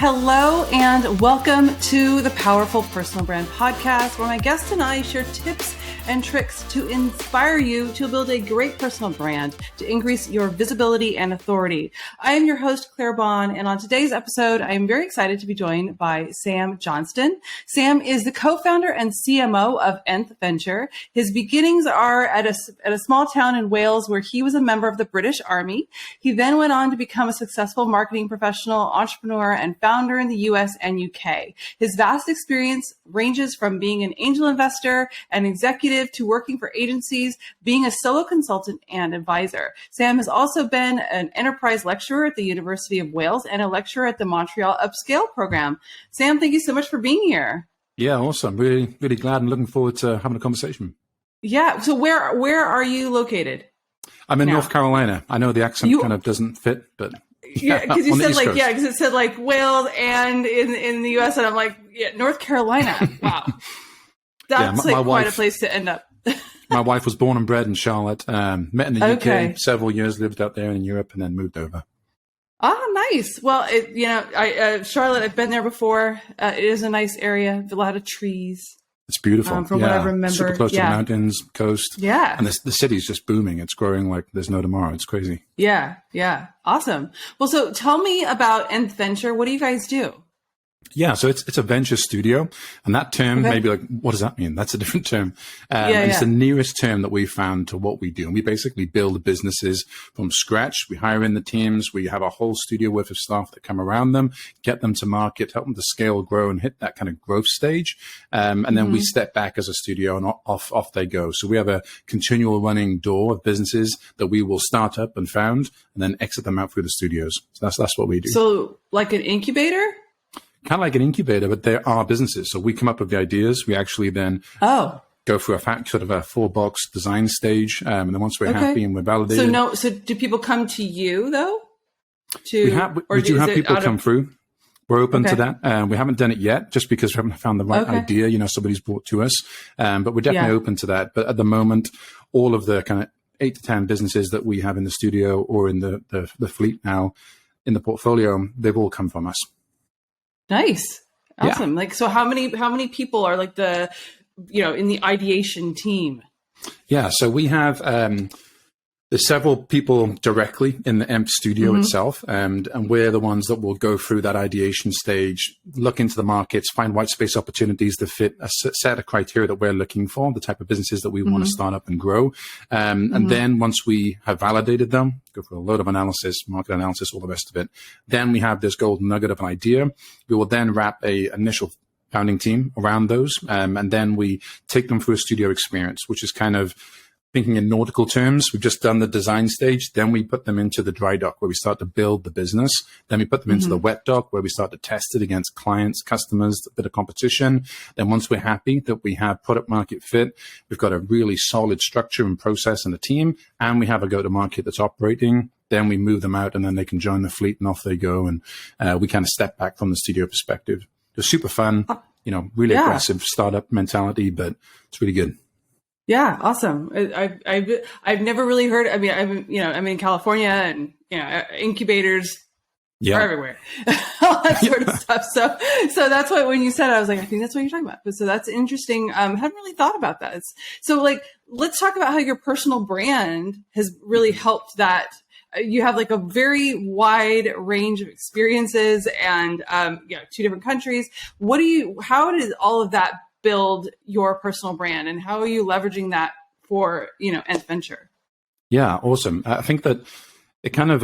Hello and welcome to the Powerful Personal Brand Podcast, where my guest and I share tips and tricks to inspire you to build a great personal brand to increase your visibility and authority. I am your host, Claire Bahn, and on today's episode, I am very excited to be joined by Sam Johnston. Sam is the co-founder and CMO of Nth Venture. His beginnings are at a small town in Wales where he was a member of the British Army. He then went on to become a successful marketing professional, entrepreneur, and founder in the US and UK. His vast experience ranges from being an angel investor and executive to working for agencies, being a solo consultant and advisor. Sam has also been an enterprise lecturer at the University of Wales and a lecturer at the Montreal Upscale program. Sam, thank you so much for being here. Yeah, awesome. Really, really glad and looking forward to having a conversation. Yeah. So where are you located? I'm in North Carolina. I know the accent kind of doesn't fit, but yeah, because you said because it said like Wales and in the US, and I'm like, yeah, North Carolina. Wow. That's quite a place to end up. My wife was born and bred in Charlotte, met in the UK, several years lived out there in Europe, and then moved over. Oh, nice. Well, Charlotte, I've been there before. It is a nice area, a lot of trees. It's beautiful. From what I remember. Super close to the mountains, coast. Yeah. And the city's just booming. It's growing like there's no tomorrow. It's crazy. Yeah. Yeah. Awesome. Well, so tell me about Nth Venture. What do you guys do? Yeah, so it's a venture studio, and that term may be like, what does that mean? That's a different term. It's the nearest term that we found to what we do. And we basically build businesses from scratch. We hire in the teams. We have a whole studio worth of staff that come around them, get them to market, help them to scale, grow, and hit that kind of growth stage. And then we step back as a studio, and off they go. So we have a continual running door of businesses that we will start up and found, and then exit them out through the studios. So that's what we do. So like an incubator? Kind of like an incubator, but there are businesses. So we come up with the ideas. We actually then go through a sort of a 4-box design stage. And then once we're happy and we're validated. So do people come to you though? We do have people come through. We're open to that. We haven't done it yet just because we haven't found the right idea. Somebody's brought to us. But we're definitely open to that. But at the moment, all of the kind of 8 to 10 businesses that we have in the studio or in the fleet now in the portfolio, they've all come from us. Nice. Awesome. Yeah. Like, so how many people are like in the ideation team? Yeah. So we have, there's several people directly in the EMP studio itself, and we're the ones that will go through that ideation stage, look into the markets, find white space opportunities that fit a set of criteria that we're looking for, the type of businesses that we want to start up and grow. And then once we have validated them, go for a load of analysis, market analysis, all the rest of it, then we have this golden nugget of an idea. We will then wrap a initial founding team around those, and then we take them through a studio experience, which is kind of thinking in nautical terms. We've just done the design stage. Then we put them into the dry dock where we start to build the business. Then we put them into the wet dock where we start to test it against clients, customers, a bit of competition. Then once we're happy that we have product market fit, we've got a really solid structure and process and a team, and we have a go-to-market that's operating. Then we move them out and then they can join the fleet and off they go. And we kind of step back from the studio perspective. It's super fun, really aggressive startup mentality, but it's really good. Yeah. Awesome. I've never really heard, I'm in California and, incubators are everywhere, all that sort of stuff. So that's why when you said it, I was like, I think that's what you're talking about. But so that's interesting. I haven't really thought about that. Let's talk about how your personal brand has really helped that. You have like a very wide range of experiences and, 2 different countries. How did all of that build your personal brand, and how are you leveraging that for, Nth Venture? Yeah, awesome. I think that it kind of,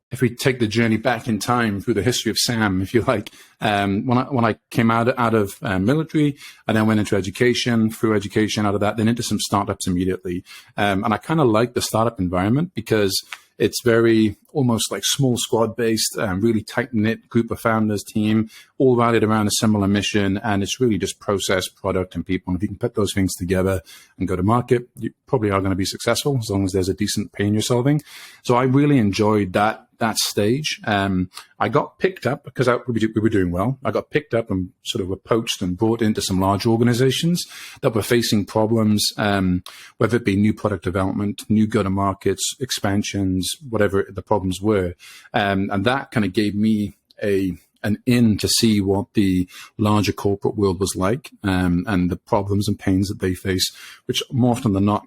if we take the journey back in time through the history of Sam, if you like, when I came out of military, I then went into education, through education out of that, then into some startups immediately. And I kind of like the startup environment because it's very almost like small squad based, really tight knit group of founders team, all rallied around a similar mission. And it's really just process, product, and people. And if you can put those things together and go to market, you probably are going to be successful as long as there's a decent pain you're solving. So I really enjoyed that stage. I got picked up because we were doing well. I got picked up and sort of were poached and brought into some large organizations that were facing problems, whether it be new product development, new go-to-markets, expansions, whatever the problems were. And that kind of gave me a an in to see what the larger corporate world was like, and the problems and pains that they face, which more often than not,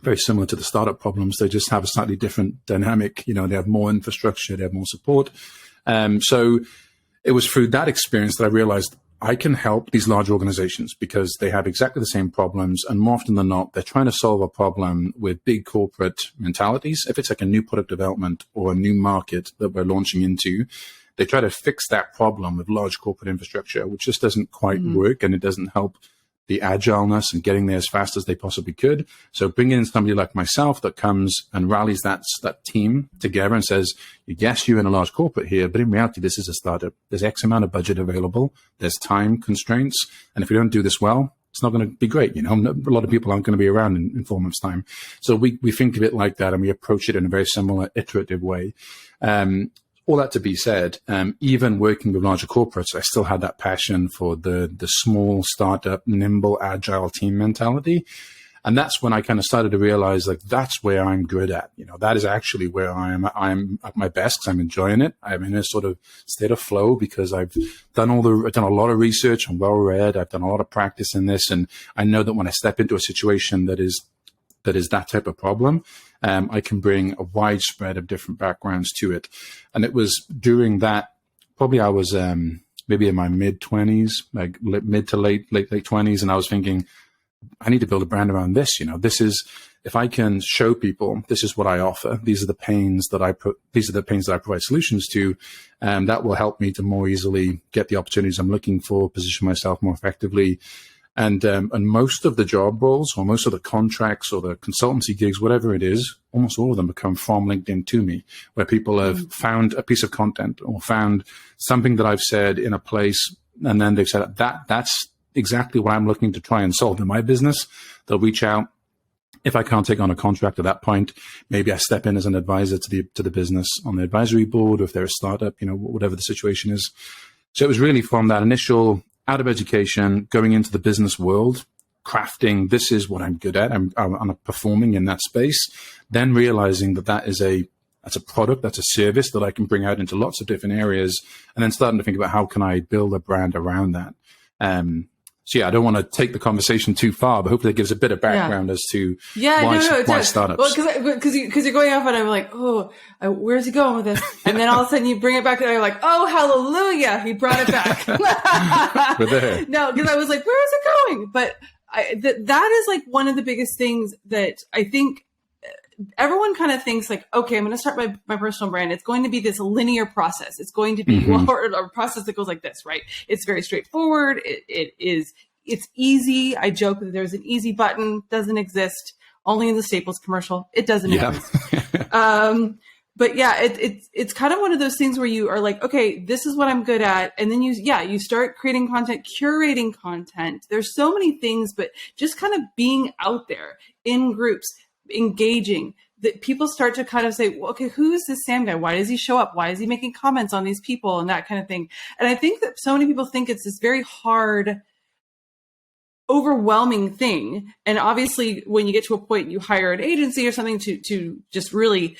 very similar to the startup problems. They just have a slightly different dynamic. They have more infrastructure, they have more support. So it was through that experience that I realized I can help these large organizations because they have exactly the same problems. And more often than not, they're trying to solve a problem with big corporate mentalities. If it's like a new product development or a new market that we're launching into, they try to fix that problem with large corporate infrastructure, which just doesn't quite work, and it doesn't help the agileness and getting there as fast as they possibly could. So bringing in somebody like myself that comes and rallies that team together and says, yes, you're in a large corporate here, but in reality, this is a startup. There's X amount of budget available. There's time constraints. And if we don't do this well, it's not going to be great. A lot of people aren't going to be around in 4 months' time. So we think of it like that, and we approach it in a very similar iterative way. All that to be said, even working with larger corporates, I still had that passion for the small startup, nimble, agile team mentality. And that's when I kind of started to realize, like, that's where I'm good at. That is actually where I'm at my best, because I'm enjoying it. I'm in a sort of state of flow because I've done a lot of research. I'm well read. I've done a lot of practice in this. And I know that when I step into a situation that is that type of problem, I can bring a wide spread of different backgrounds to it. And it was during that, probably I was maybe in my mid-20s, like mid to late 20s, and I was thinking, I need to build a brand around this. This is, if I can show people, this is what I offer. These are the pains that I provide solutions to, that will help me to more easily get the opportunities I'm looking for, position myself more effectively. And most of the job roles, or most of the contracts or the consultancy gigs, whatever it is, almost all of them come from LinkedIn to me, where people have found a piece of content or found something that I've said in a place, and then they've said, that's exactly what I'm looking to try and solve in my business. They'll reach out. If I can't take on a contract at that point, maybe I step in as an advisor to the business on the advisory board, or if they're a startup, whatever the situation is. So it was really from that initial out of education, going into the business world, crafting, this is what I'm good at. I'm performing in that space. Then realizing that's a product, that's a service that I can bring out into lots of different areas, and then starting to think about how can I build a brand around that. So yeah, I don't want to take the conversation too far, but hopefully it gives a bit of background as to why startups. Well, because you're going off, and I'm like, where's he going with this? And then all of a sudden you bring it back, and I'm like, oh, hallelujah, he brought it back. We're there. No, because I was like, where is it going? But that is like one of the biggest things that I think everyone kind of thinks, like, okay, I'm going to start my personal brand. It's going to be this linear process. It's going to be a process that goes like this, right? It's very straightforward. It's easy. I joke that there's an easy button. Doesn't exist. Only in the Staples commercial. It doesn't exist. But yeah, it's kind of one of those things where you are like, okay, this is what I'm good at. And then you start creating content, curating content. There's so many things, but just kind of being out there in groups, engaging, that people start to kind of say, well, okay, who is this Sam guy? Why does he show up? Why is he making comments on these people and that kind of thing? And I think that so many people think it's this very hard, overwhelming thing. And obviously when you get to a point, you hire an agency or something to just really,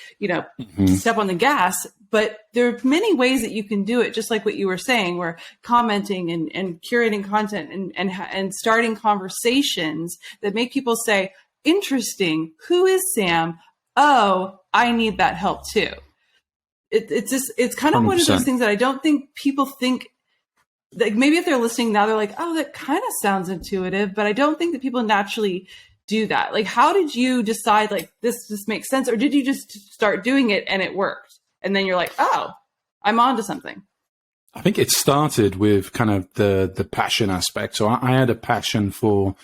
step on the gas. But there are many ways that you can do it, just like what you were saying, where commenting and curating content and starting conversations that make people say, interesting. Who is Sam? Oh, I need that help too. It's kind of 100%. One of those things that I don't think people think, like, maybe if they're listening now, they're like, oh, that kind of sounds intuitive, but I don't think that people naturally do that. Like, how did you decide, like, this just makes sense? Or did you just start doing it and it worked? And then you're like, oh, I'm onto something. I think it started with kind of the passion aspect. So I had a passion for,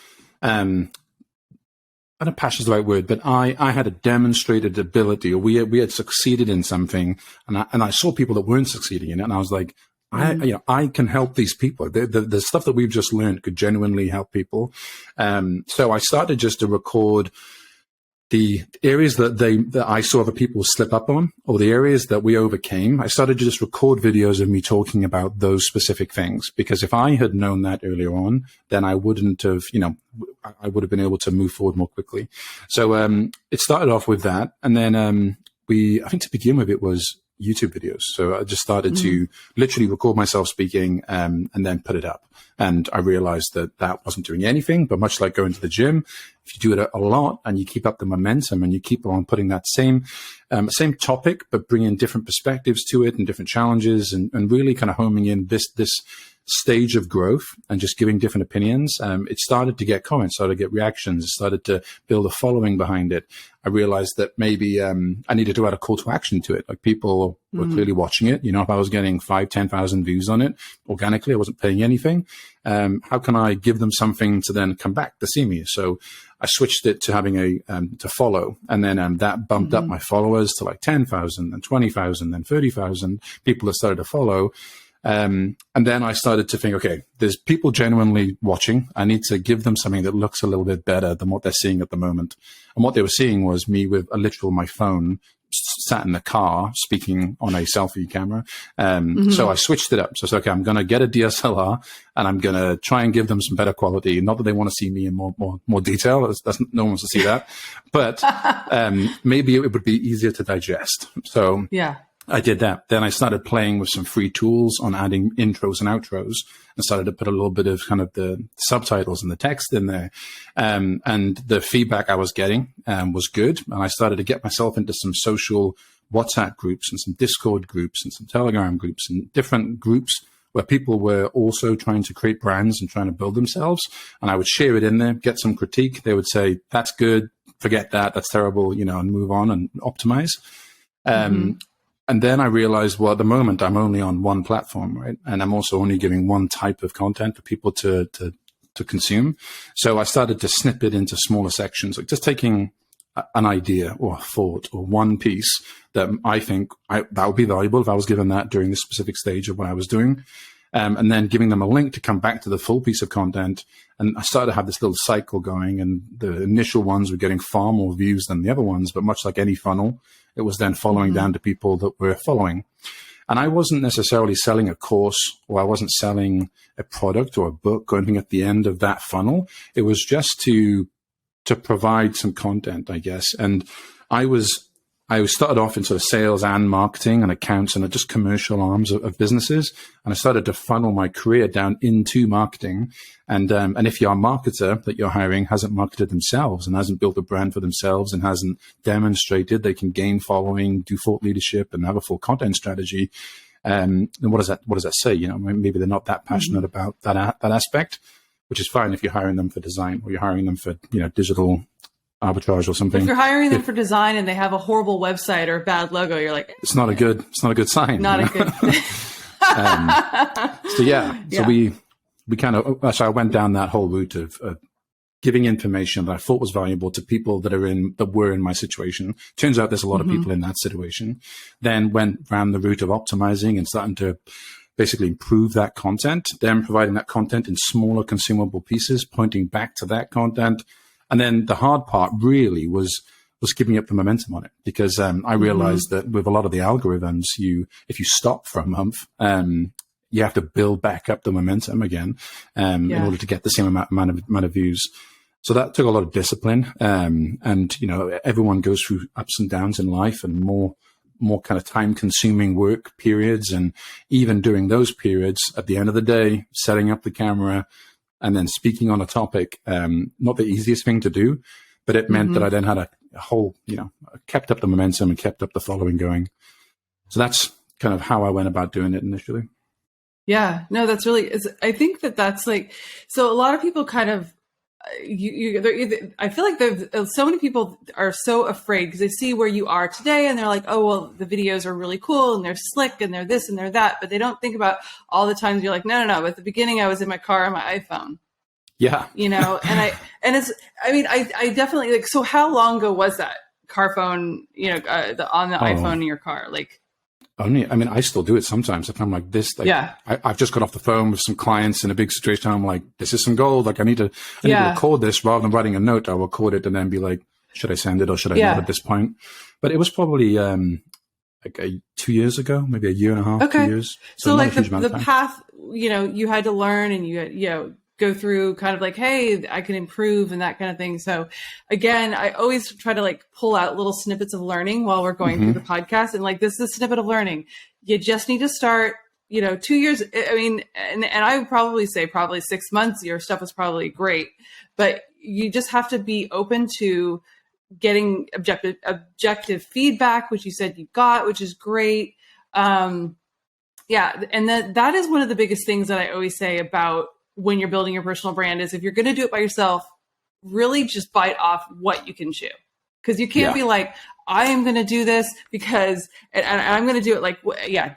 I don't know if passion is the right word, but I had a demonstrated ability, or we had succeeded in something, and I saw people that weren't succeeding in it, and I was like, I can help these people. The stuff that we've just learned could genuinely help people. So I started just to record the areas that I saw other people slip up on, or the areas that we overcame. I started to just record videos of me talking about those specific things, because if I had known that earlier on, then I wouldn't have, I would have been able to move forward more quickly. So it started off with that. And then I think to begin with, it was, YouTube videos. So I just started to literally record myself speaking, and then put it up. And I realized that that wasn't doing anything, but much like going to the gym, if you do it a lot and you keep up the momentum and you keep on putting that same topic, but bringing different perspectives to it and different challenges, and really kind of homing in this stage of growth and just giving different opinions, it started to get comments, started to get reactions, it started to build a following behind it. I realized that maybe I needed to add a call to action to it. Like, people were clearly watching it. You know, if I was getting 5,000-10,000 views on it organically, I wasn't paying anything. How can I give them something to then come back to see me? So I switched it to having to follow, and then that bumped up my followers to like 10,000 and 20,000 and 30,000 people that started to follow. And then I started to think, okay, there's people genuinely watching. I need to give them something that looks a little bit better than what they're seeing at the moment. And what they were seeing was me with my phone, sat in the car speaking on a selfie camera. So I switched it up. So I said, okay, I'm going to get a DSLR and I'm going to try and give them some better quality. Not that they want to see me in more detail. No one wants to see that, but, maybe it would be easier to digest. So yeah, I did that. Then I started playing with some free tools on adding intros and outros, and started to put a little bit of kind of the subtitles and the text in there. And the feedback I was getting was good. And I started to get myself into some social WhatsApp groups and some Discord groups and some Telegram groups and different groups where people were also trying to create brands and trying to build themselves. And I would share it in there, get some critique. They would say, that's good, forget that, that's terrible, you know, and move on and optimize. And then I realized, well, at the moment, I'm only on one platform, right? And I'm also only giving one type of content for people to consume. So I started to snip it into smaller sections, like just taking an idea or a thought or one piece that I think that would be valuable if I was given that during this specific stage of what I was doing. And then giving them a link to come back to the full piece of content. And I started to have this little cycle going, and the initial ones were getting far more views than the other ones, but much like any funnel, it was then following down to people that were following. And I wasn't necessarily selling a course, or I wasn't selling a product or a book or anything at the end of that funnel. It was just to provide some content, I guess. And I started off in sort of sales and marketing and accounts and just commercial arms of businesses. And I started to funnel my career down into marketing. And if your marketer that you're hiring hasn't marketed themselves and hasn't built a brand for themselves and hasn't demonstrated they can gain following, do thought leadership, and have a full content strategy, then what does that say? You know, maybe they're not that passionate about that aspect, which is fine if you're hiring them for design or you're hiring them for, you know, digital arbitrage or something. If you're hiring them for design and they have a horrible website or a bad logo, you're like, it's not a good sign. Not a good. So we kind of, so I went down that whole route of giving information that I thought was valuable to people that were in my situation. Turns out there's a lot of people in that situation. Then went down the route of optimizing and starting to basically improve that content, then providing that content in smaller consumable pieces, pointing back to that content. And then the hard part really was keeping up the momentum on it, because I realized that with a lot of the algorithms, if you stop for a month, you have to build back up the momentum again in order to get the same amount of views. So that took a lot of discipline. And, you know, everyone goes through ups and downs in life and more kind of time consuming work periods. And even during those periods, at the end of the day, setting up the camera and then speaking on a topic, not the easiest thing to do, but it meant that I then had a whole, you know, kept up the momentum and kept up the following going. So that's kind of how I went about doing it initially. Yeah, no, that's really, I think that's like, so a lot of people kind of, I feel like so many people are so afraid because they see where you are today and they're like, oh, well, the videos are really cool and they're slick and they're this and they're that, but they don't think about all the times you're like, no. At the beginning, I was in my car on my iPhone. Yeah. You know, I definitely like, so how long ago was that car phone, you know, on the iPhone in your car? Like, I still do it sometimes. If I'm like this, like, I've just got off the phone with some clients in a big situation. I'm like, this is some gold. Like I need to record this rather than writing a note. I'll record it and then be like, should I send it or should I not at this point? But it was probably like 2 years ago, maybe a year and a half, 2 years. So like the path, you know, you had to learn and you know, go through kind of like, hey, I can improve and that kind of thing. So again, I always try to like pull out little snippets of learning while we're going through the podcast. And like, this is a snippet of learning. You just need to start, 2 years. I mean, and I would probably say probably 6 months, your stuff was probably great, but you just have to be open to getting objective feedback, which you said you got, which is great. And that is one of the biggest things that I always say about when you're building your personal brand is if you're going to do it by yourself, really just bite off what you can chew. Because you can't be like, I am going to do this because, and I'm going to do it like,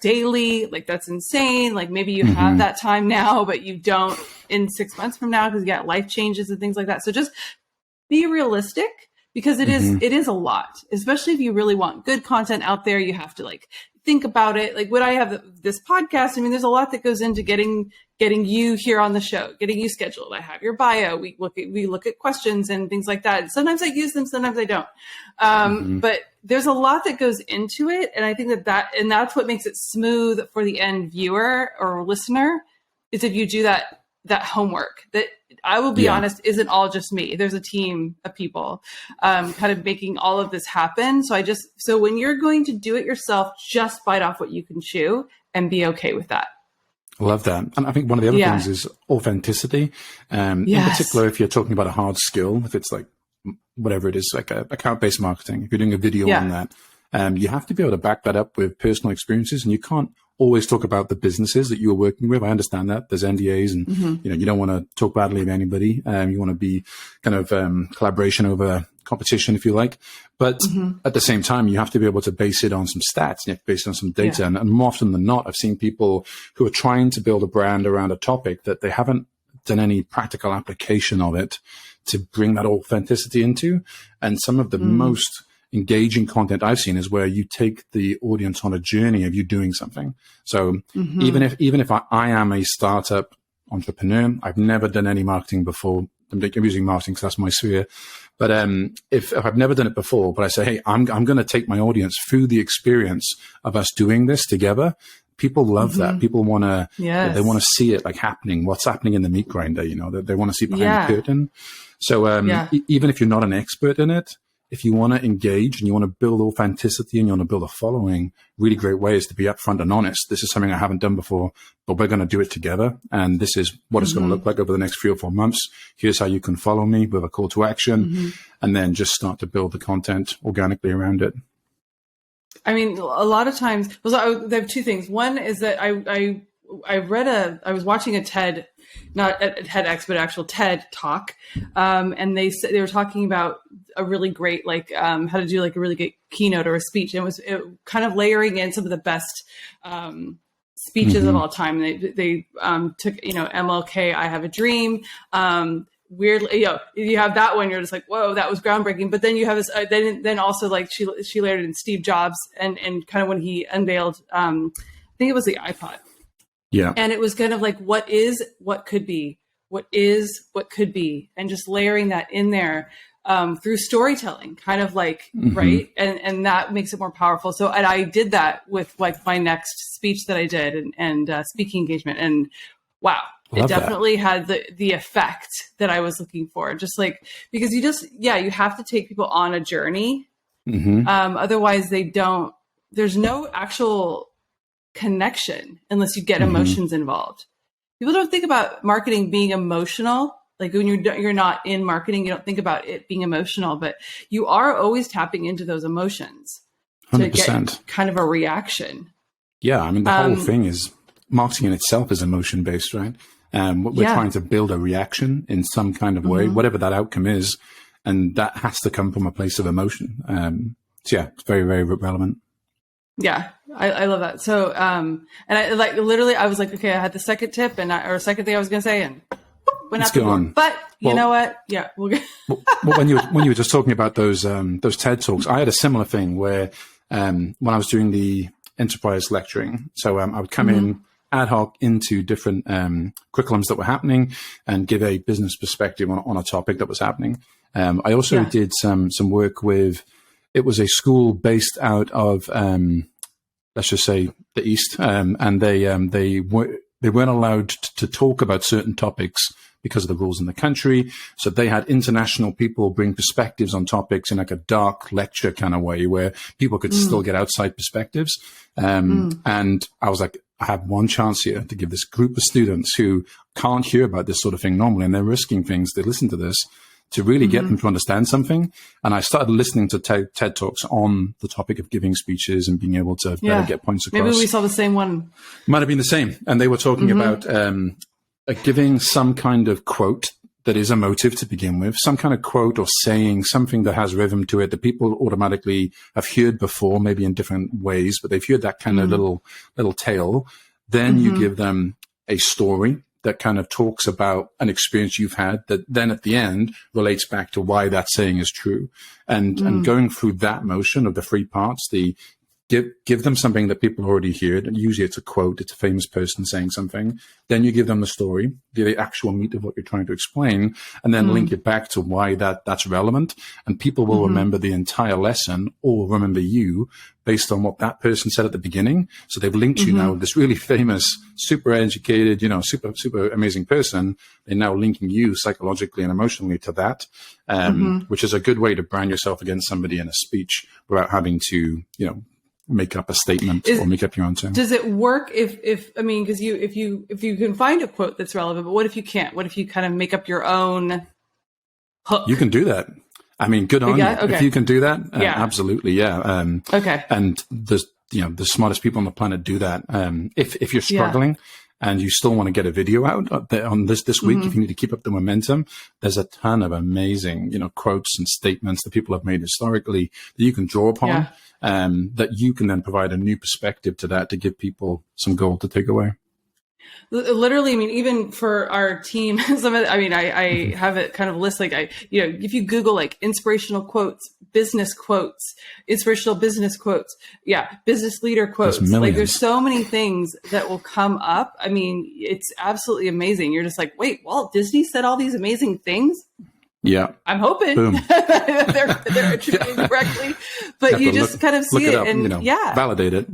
daily. Like that's insane. Like maybe you have that time now, but you don't in 6 months from now because you got life changes and things like that. So just be realistic. Because it is a lot, especially if you really want good content out there. You have to like think about it. Like when I have this podcast, I mean, there's a lot that goes into getting you here on the show, getting you scheduled. I have your bio. We look at questions and things like that. Sometimes I use them, sometimes I don't. But there's a lot that goes into it, and I think that's what makes it smooth for the end viewer or listener. Is if you do that homework that I will be honest, isn't all just me. There's a team of people kind of making all of this happen. So when you're going to do it yourself, just bite off what you can chew and be okay with that. I love that. And I think one of the other things is authenticity. In particular, if you're talking about a hard skill, if it's like whatever it is, like account-based marketing, if you're doing a video on that, you have to be able to back that up with personal experiences, and you can't always talk about the businesses that you were working with. I understand that there's NDAs and, you don't want to talk badly of anybody. You want to be kind of collaboration over competition, if you like. But at the same time, you have to be able to base it on some stats. You have to base it on some data. And more often than not, I've seen people who are trying to build a brand around a topic that they haven't done any practical application of it to bring that authenticity into. And some of the most engaging content I've seen is where you take the audience on a journey of you doing something. So even if I am a startup entrepreneur, I've never done any marketing before. I'm using marketing because that's my sphere. But if I've never done it before, but I say, hey, I'm going to take my audience through the experience of us doing this together. People love that. People want to, they want to see it like happening, what's happening in the meat grinder, they want to see behind the curtain. So even if you're not an expert in it, if you want to engage and you want to build authenticity and you want to build a following, really great way is to be upfront and honest. This is something I haven't done before, but we're going to do it together. And this is what it's going to look like over the next 3 or 4 months. Here's how you can follow me with a call to action, and then just start to build the content organically around it. I mean, a lot of times, there are two things. One is that I was watching a TED, not a TEDx, but actual TED talk. And they were talking about a really great, how to do like a really good keynote or a speech. And it was kind of layering in some of the best, speeches of all time. They took, MLK, I Have a Dream. Weirdly, you have that one, you're just like, whoa, that was groundbreaking. But then you have this, then also like she layered in Steve Jobs and kind of when he unveiled, I think it was the iPod. Yeah. And it was kind of like, what is, what could be, what is, what could be, and just layering that in there through storytelling, kind of like, right. And that makes it more powerful. So, and I did that with like my next speech that I did and speaking engagement, and wow, it definitely had the effect that I was looking for. Just like, because you have to take people on a journey. Otherwise there's no actual connection unless you get emotions involved. People don't think about marketing being emotional. Like when you're not in marketing, you don't think about it being emotional, but you are always tapping into those emotions 100%. To get kind of a reaction. Yeah. I mean, the whole thing is marketing in itself is emotion based, right? We're trying to build a reaction in some kind of way, whatever that outcome is. And that has to come from a place of emotion. So yeah, it's very, very relevant. Yeah, I love that. So, and I like literally, I was like, okay, I had the second tip or second thing I was going to say, and let's go on. But you know what? Yeah, we'll go. When you were just talking about those TED Talks, I had a similar thing where when I was doing the enterprise lecturing, so I would come in ad hoc into different curriculums that were happening and give a business perspective on a topic that was happening. I also did some work with. It was a school based out of, let's just say, the East, and they weren't allowed to to talk about certain topics because of the rules in the country. So they had international people bring perspectives on topics in like a dark lecture kind of way where people could still get outside perspectives. And I was like, I have one chance here to give this group of students who can't hear about this sort of thing normally, and they're risking things, they listen to this, to really get them to understand something. And I started listening to TED Talks on the topic of giving speeches and being able to better get points across. Maybe we saw the same one. Might have been the same. And they were talking about giving some kind of quote that is emotive to begin with, some kind of quote or saying something that has rhythm to it that people automatically have heard before, maybe in different ways, but they've heard that kind of little tale. Then you give them a story that kind of talks about an experience you've had that then at the end relates back to why that saying is true. And going through that motion of the three parts, the give them something that people already heard, and usually it's a quote, it's a famous person saying something. Then you give them the story, the actual meat of what you're trying to explain, and then link it back to why that's relevant. And people will remember the entire lesson or remember you based on what that person said at the beginning. So they've linked you now with this really famous, super educated, super amazing person. They're now linking you psychologically and emotionally to that, which is a good way to brand yourself against somebody in a speech without having to, make up a statement or make up your own term. Does it work if I mean, because if you can find a quote that's relevant, but what if you can't? What if you kind of make up your own hook? You can do that. I mean, good on you. Okay. If you can do that, absolutely, yeah. Okay. And the smartest people on the planet do that. If you're struggling and you still want to get a video out on this week, if you need to keep up the momentum, there's a ton of amazing, quotes and statements that people have made historically that you can draw upon. That you can then provide a new perspective to that to give people some gold to take away. Literally, I mean, even for our team, I have it kind of list if you Google like inspirational quotes, business quotes, inspirational business quotes, business leader quotes, like there's so many things that will come up. I mean, it's absolutely amazing. You're just like, wait, Walt Disney said all these amazing things. Yeah, I'm hoping they're attributing correctly, but you just kind of see it and validate it.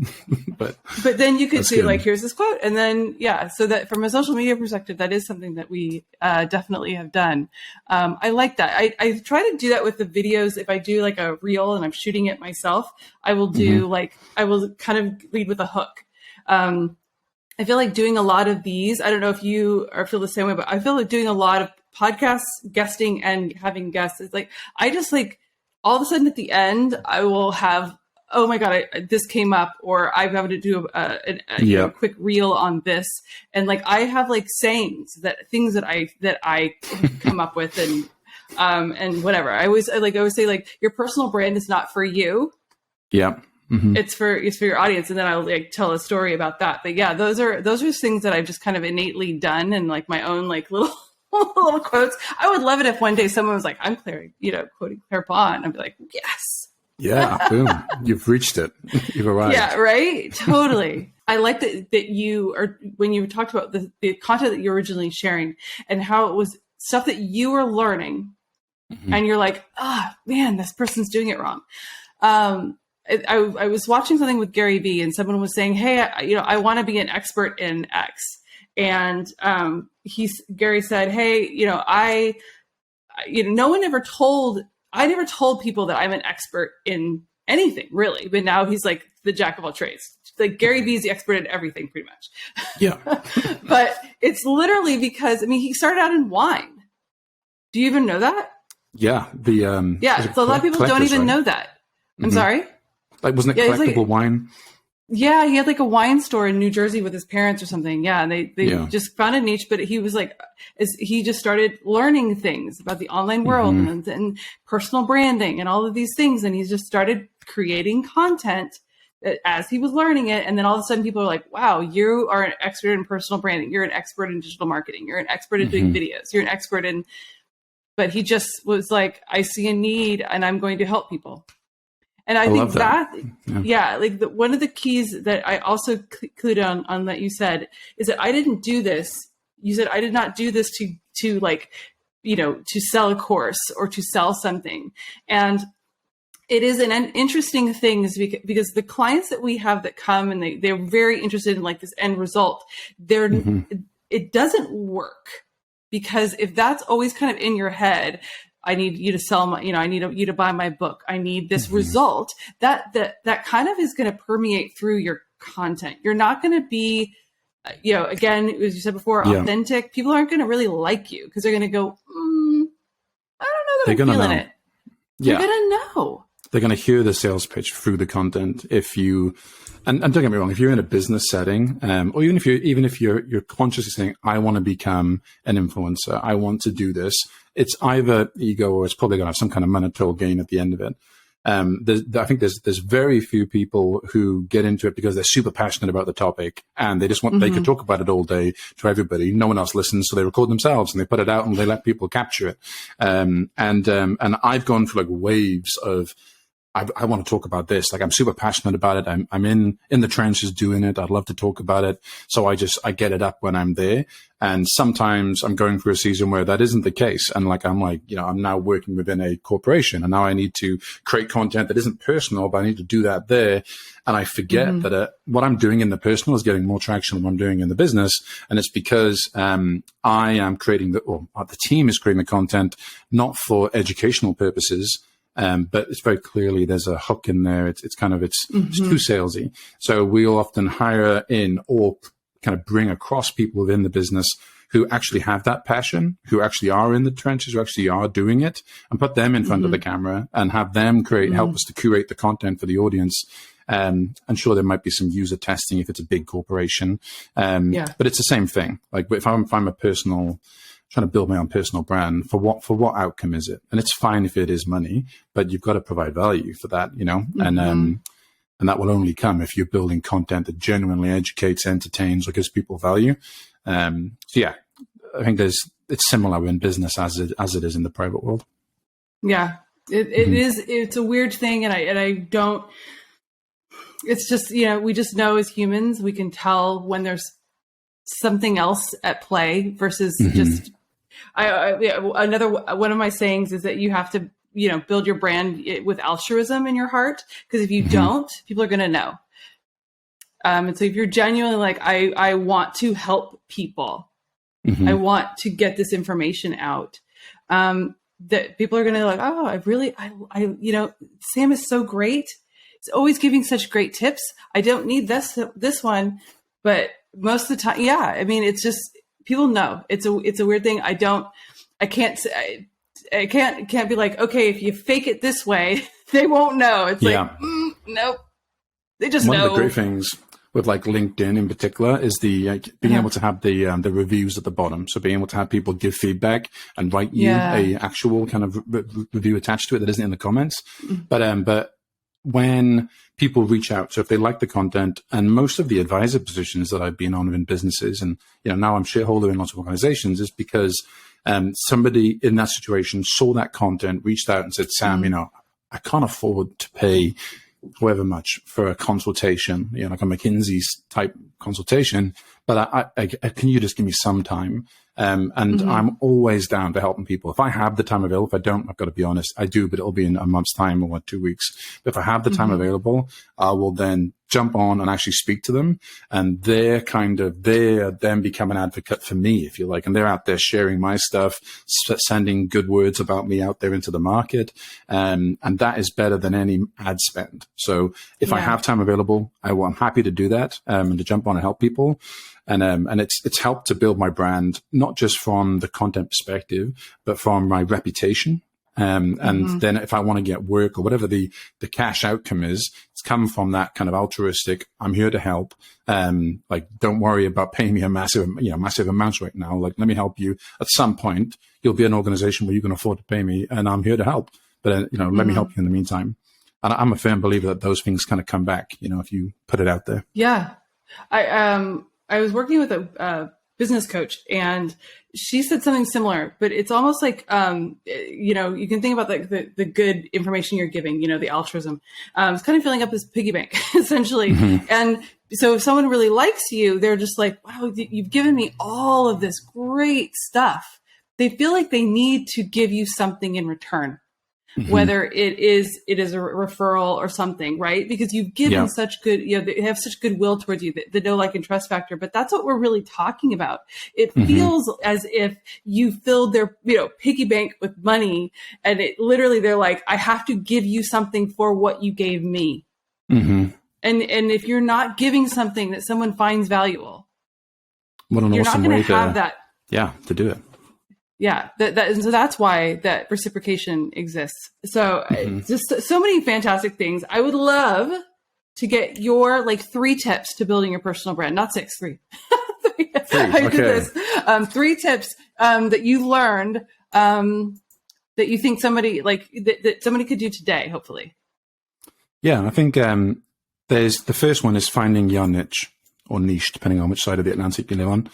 but then you could see like, here's this quote, and then so that from a social media perspective, that is something that we definitely have done. I like that. I try to do that with the videos. If I do like a reel and I'm shooting it myself, I will do I will kind of lead with a hook. I feel like doing a lot of these. I don't know if you feel the same way, but I feel like doing a lot of podcasts, guesting, and having guests is like, I just like all of a sudden at the end, I will have, oh my God, this came up, or I'm having to do a quick reel on this. And like, I have like sayings things that I come up with and whatever. I always say like, your personal brand is not for you. Yeah. Mm-hmm. It's for your audience. And then I'll like tell a story about that. But yeah, those are things that I've just kind of innately done, and like my own like little quotes. I would love it if one day someone was like, I'm quoting Claire Bahn. I'd be like, yes. Yeah. Boom. You've reached it. You've arrived. Yeah. Right. Totally. I like that you are, when you talked about the content that you're originally sharing and how it was stuff that you were learning, and you're like, man, this person's doing it wrong. I was watching something with Gary Vee, and someone was saying, hey, I want to be an expert in X. And Gary said, hey, I never told people that I'm an expert in anything really, but now he's like the jack of all trades. Like Gary Vee's the expert in everything pretty much. Yeah. But it's literally because, he started out in wine. Do you even know that? Yeah. So a lot of people don't even know that. I'm sorry? Like, wasn't it collectible wine? Yeah, he had like a wine store in New Jersey with his parents or something. Yeah, and they just found a niche, but he was like, he just started learning things about the online world and personal branding and all of these things. And he's just started creating content as he was learning it. And then all of a sudden people are like, wow, you are an expert in personal branding. You're an expert in digital marketing. You're an expert in doing videos. You're an expert in, but he just was like, I see a need and I'm going to help people. And I think that one of the keys that I also clued on that you said is that I didn't do this. You said, I did not do this to like, to sell a course or to sell something. And it is an interesting thing because the clients that we have that come and they're very interested in like this end result, it doesn't work, because if that's always kind of in your head, I need you to sell my, I need you to buy my book, I need this result, that kind of is going to permeate through your content. You're not going to be, again, as you said before, authentic. People aren't going to really like you because they're going to go, I don't know that I'm feeling it. You're going to know. They're going to hear the sales pitch through the content. If you, and don't get me wrong, if you're in a business setting, or even if you're consciously saying, I want to become an influencer, I want to do this, it's either ego or it's probably going to have some kind of monetary gain at the end of it. I think there's very few people who get into it because they're super passionate about the topic and they just want, they could talk about it all day to everybody. No one else listens. So they record themselves and they put it out and they let people capture it. And I've gone through like waves of, I want to talk about this. Like, I'm super passionate about it. I'm in the trenches doing it. I'd love to talk about it. So I get it up when I'm there. And sometimes I'm going through a season where that isn't the case. And I'm now working within a corporation and now I need to create content that isn't personal, but I need to do that there. And I forget that what I'm doing in the personal is getting more traction than what I'm doing in the business. And it's because, I am creating the team is creating the content, not for educational purposes. But it's very clearly there's a hook in there. It's too salesy. So we'll often hire in or kind of bring across people within the business who actually have that passion, who actually are in the trenches, who actually are doing it, and put them in front of the camera and have them help us to curate the content for the audience. I'm sure there might be some user testing if it's a big corporation. But it's the same thing. Like if I'm a trying to build my own personal brand, for what outcome is it? And it's fine if it is money, but you've got to provide value for that, and that will only come if you're building content that genuinely educates, entertains, or gives people value. I think it's similar in business as it is in the private world. Yeah, it is. It's a weird thing. And I don't, it's just, we just know as humans, we can tell when there's something else at play versus just, another one of my sayings is that you have to, build your brand with altruism in your heart. Because if you don't, people are going to know. And so if you're genuinely like, I want to help people, I want to get this information out, that people are going to like, oh, Sam is so great. He's always giving such great tips. I don't need this one, but most of the time, it's just, people know. It's a weird thing. I can't be like, okay, if you fake it this way, they won't know. It's nope. They just know. One of the great things with like LinkedIn in particular is being able to have the reviews at the bottom. So being able to have people give feedback and write you a actual kind of review attached to it that isn't in the comments. But when people reach out, so if they like the content, and most of the advisor positions that I've been on in businesses, and now I'm shareholder in lots of organizations, is because somebody in that situation saw that content, reached out and said, Sam, I can't afford to pay however much for a consultation, like a McKinsey type consultation, but can you just give me some time? And I'm always down to helping people. If I have the time available, if I don't, I've got to be honest, I do, but it'll be in a month's time or 2 weeks. But if I have the time available, I will then jump on and actually speak to them. And they're then become an advocate for me, if you like. And they're out there sharing my stuff, sending good words about me out there into the market. And that is better than any ad spend. So if I have time available, I'm happy to do that, and to jump on and help people. And it's helped to build my brand, not just from the content perspective, but from my reputation. And then if I want to get work or whatever the cash outcome is, it's come from that kind of altruistic, I'm here to help. Like, don't worry about paying me a massive amounts right now. Like, let me help you. At some point, you'll be an organization where you can afford to pay me, and I'm here to help. But, let me help you in the meantime. And I'm a firm believer that those things kind of come back, if you put it out there. Yeah. I was working with a business coach, and she said something similar, but it's almost like, you can think about the good information you're giving, the altruism. It's kind of filling up this piggy bank, essentially. And so if someone really likes you, they're just like, wow, you've given me all of this great stuff. They feel like they need to give you something in return. whether it is a referral or something, right? Because you've given such good, they have such goodwill towards you, the know, like, and trust factor. But that's what we're really talking about. It feels as if you filled their, piggy bank with money, and it literally, they're like, I have to give you something for what you gave me. And if you're not giving something that someone finds valuable, what an you're awesome not going way to have that. Yeah, to do it. Yeah, so that's why that reciprocation exists. So just so many fantastic things. I would love to get your 3 tips to building your personal brand, not 6, 3. Okay. 3 tips that you've learned that you think somebody that somebody could do today, hopefully. Yeah, I think there's the first one is finding your niche or niche, depending on which side of the Atlantic you live on.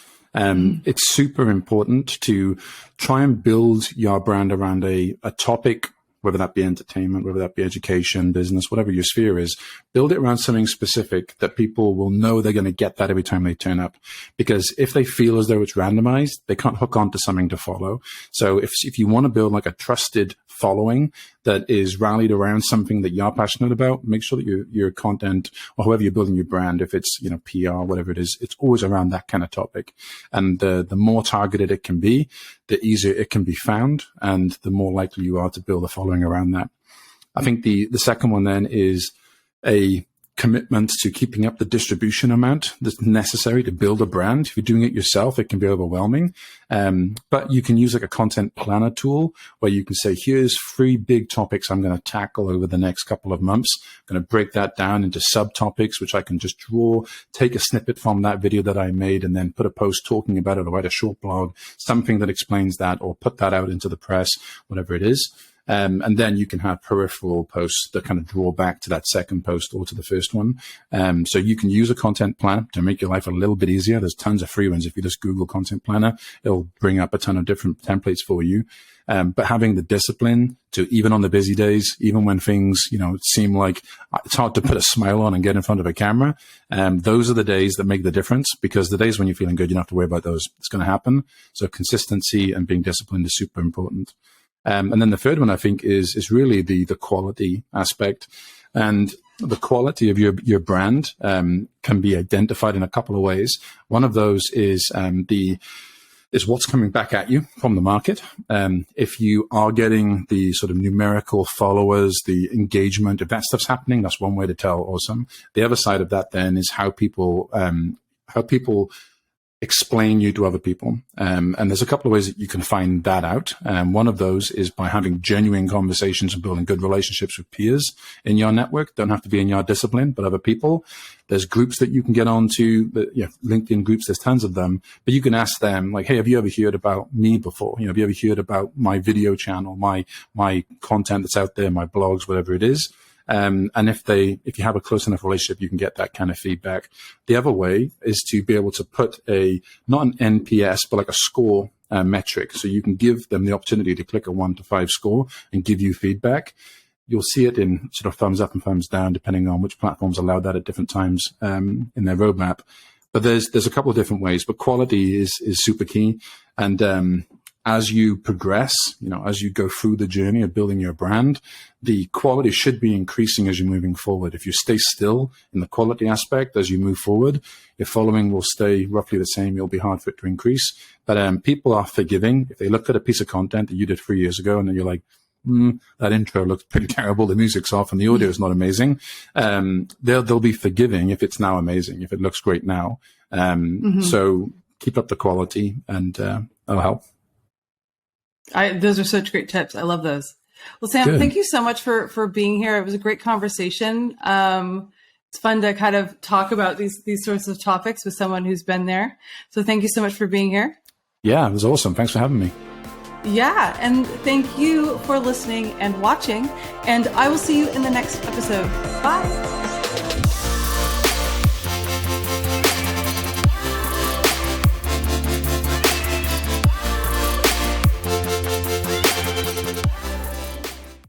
It's super important to try and build your brand around a topic, whether that be entertainment, whether that be education, business, whatever your sphere is. Build it around something specific that people will know they're going to get that every time they turn up. Because if they feel as though it's randomized, they can't hook onto something to follow. So if you want to build a trusted following that is rallied around something that you're passionate about, make sure that your content, or however you're building your brand, if it's PR, whatever it is, it's always around that kind of topic. And the more targeted it can be, the easier it can be found, and the more likely you are to build a following around that. I think the second one then is a commitment to keeping up the distribution amount that's necessary to build a brand. If you're doing it yourself, it can be overwhelming. But you can use a content planner tool where you can say, here's 3 big topics I'm going to tackle over the next couple of months. I'm going to break that down into subtopics, which I can just take a snippet from that video that I made, and then put a post talking about it, or write a short blog, something that explains that, or put that out into the press, whatever it is. And then you can have peripheral posts that kind of draw back to that second post or to the first one. So you can use a content planner to make your life a little bit easier. There's tons of free ones. If you just Google content planner, it'll bring up a ton of different templates for you. But having the discipline to, even on the busy days, even when things, seem like it's hard to put a smile on and get in front of a camera, those are the days that make the difference, because the days when you're feeling good, you don't have to worry about those. It's going to happen. So consistency and being disciplined is super important. And then the third one, I think, is really the quality aspect. And the quality of your brand can be identified in a couple of ways. One of those is what's coming back at you from the market. If you are getting the sort of numerical followers, the engagement, if that stuff's happening, that's one way to tell. Awesome. The other side of that then is how people explain you to other people. And there's a couple of ways that you can find that out. One of those is by having genuine conversations and building good relationships with peers in your network. Don't have to be in your discipline, but other people. There's groups that you can get onto, LinkedIn groups, there's tons of them, but you can ask them hey, have you ever heard about me before? Have you ever heard about my video channel, my content that's out there, my blogs, whatever it is? And if you have a close enough relationship, you can get that kind of feedback. The other way is to be able to put not an NPS, but a score metric. So you can give them the opportunity to click a 1 to 5 score and give you feedback. You'll see it in sort of thumbs up and thumbs down, depending on which platforms allow that at different times in their roadmap. But there's a couple of different ways, but quality is super key. And as you progress, as you go through the journey of building your brand, the quality should be increasing as you're moving forward. If you stay still in the quality aspect as you move forward, your following will stay roughly the same. It'll be hard for it to increase. But people are forgiving. If they look at a piece of content that you did 3 years ago and then you're like, that intro looks pretty terrible, the music's off and the audio is not amazing, they'll be forgiving if it's now amazing, if it looks great now. So keep up the quality, and that'll help. Those are such great tips. I love those. Well, Sam, Thank you so much for being here. It was a great conversation. It's fun to kind of talk about these sorts of topics with someone who's been there. So thank you so much for being here. Yeah, it was awesome. Thanks for having me. Yeah, and thank you for listening and watching. And I will see you in the next episode. Bye.